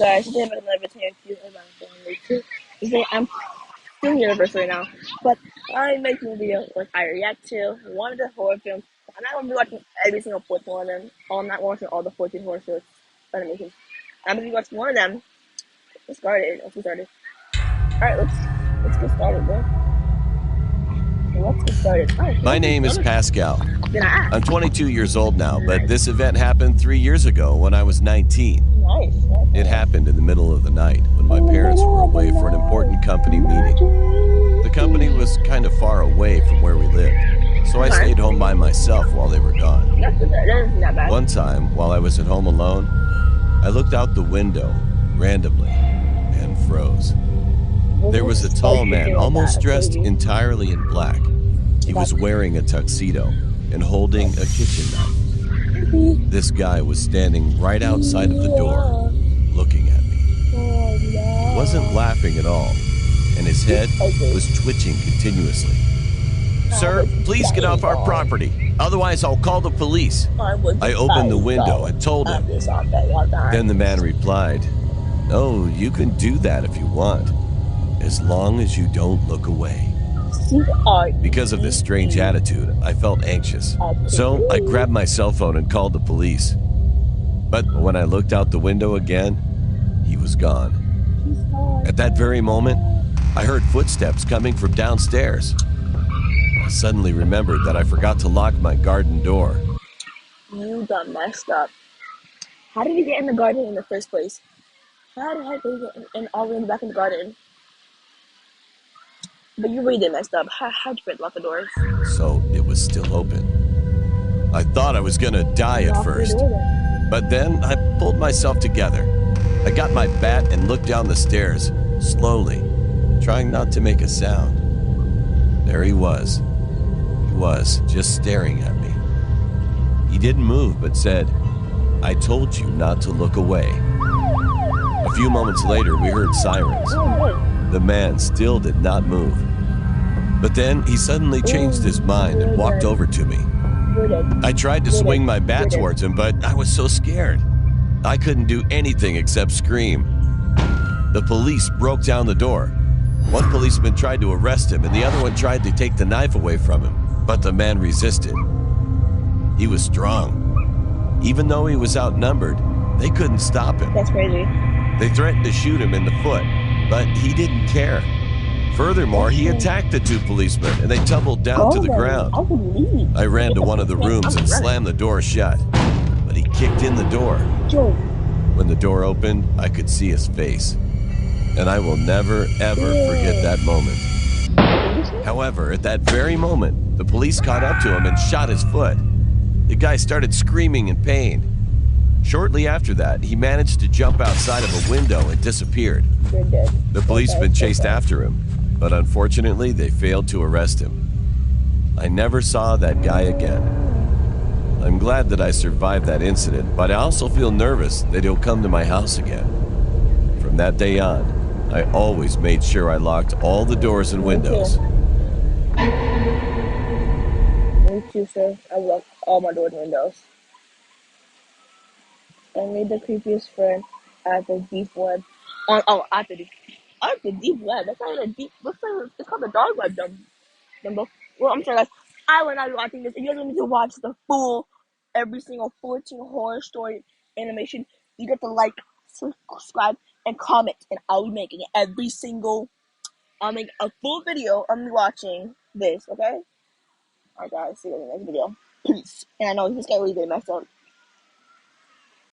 Guys, today I'm going to video to you about family too. Today I'm doing Universe right now, but I'm making a video like I react to one of the horror films. I'm not going to be watching every single 14 one of them. I'm not watching all the 14 horror shows animations. I'm going to be watching one of them. Let's start it. Let's get started. Alright, let's get started, bro. Let's get started. Alright, My name is Pascal. Then I asked. I'm 22 years old now, but this event happened 3 years ago when I was 19. Nice. It happened in the middle of the night when my parents were away for an important company meeting. The company was kind of far away from where we lived, so I stayed home by myself while they were gone. That isn't that bad. One time, while I was at home alone, I looked out the window randomly and froze. There was a tall man, almost dressed entirely in black. He was wearing a tuxedo and holding a kitchen knife. This guy was standing right outside of the door, looking at me. He wasn't laughing at all, and his head was twitching continuously. "Sir, please get off our property, otherwise I'll call the police." I opened the window and told him. Then the man replied, "Oh, you can do that if you want, as long as you don't look away." Because of this strange attitude, I felt anxious. So I grabbed my cell phone and called the police. But when I looked out the window again, he was gone. At that very moment, I heard footsteps coming from downstairs. I suddenly remembered that I forgot to lock my garden door. You got messed up. How did you get in the garden in the first place? How the heck did you get all the way in the back of the garden? But you really did messed up. How'd you lock the doors? So it was still open. I thought I was gonna die at first. But then I pulled myself together. I got my bat and looked down the stairs, slowly, trying not to make a sound. There he was. He was just staring at me. He didn't move, but said, "I told you not to look away." A few moments later, we heard sirens. The man still did not move. But then he suddenly changed his mind and walked over to me. I tried to swing my bat towards him, but I was so scared. I couldn't do anything except scream. The police broke down the door. One policeman tried to arrest him, and the other one tried to take the knife away from him, but the man resisted. He was strong. Even though he was outnumbered, they couldn't stop him. That's crazy. They threatened to shoot him in the foot, but he didn't care. Furthermore, he attacked the two policemen, and they tumbled down to the ground. I ran to one of the rooms and slammed the door shut, but he kicked in the door. When the door opened, I could see his face, and I will never, ever forget that moment. However, at that very moment, the police caught up to him and shot his foot. The guy started screaming in pain. Shortly after that, he managed to jump outside of a window and disappeared. The policemen chased after him, but unfortunately, they failed to arrest him. I never saw that guy again. I'm glad that I survived that incident, but I also feel nervous that he'll come to my house again. From that day on, I always made sure I locked all the doors and windows. Me too, sir. I locked all my doors and windows. I made the creepiest friend at the deep web. At the deep web. That's not even a deep. It's called the dark web, dumbo. Well, I'm sorry, guys. I will not be watching this. If you guys want me to watch the full, every single 14 horror story animation, you get to like, subscribe, and comment, and I'll be making every single. I'll make a full video of me watching this. Okay. Alright, guys. See you in the next video. Peace. And I know this guy really did mess up.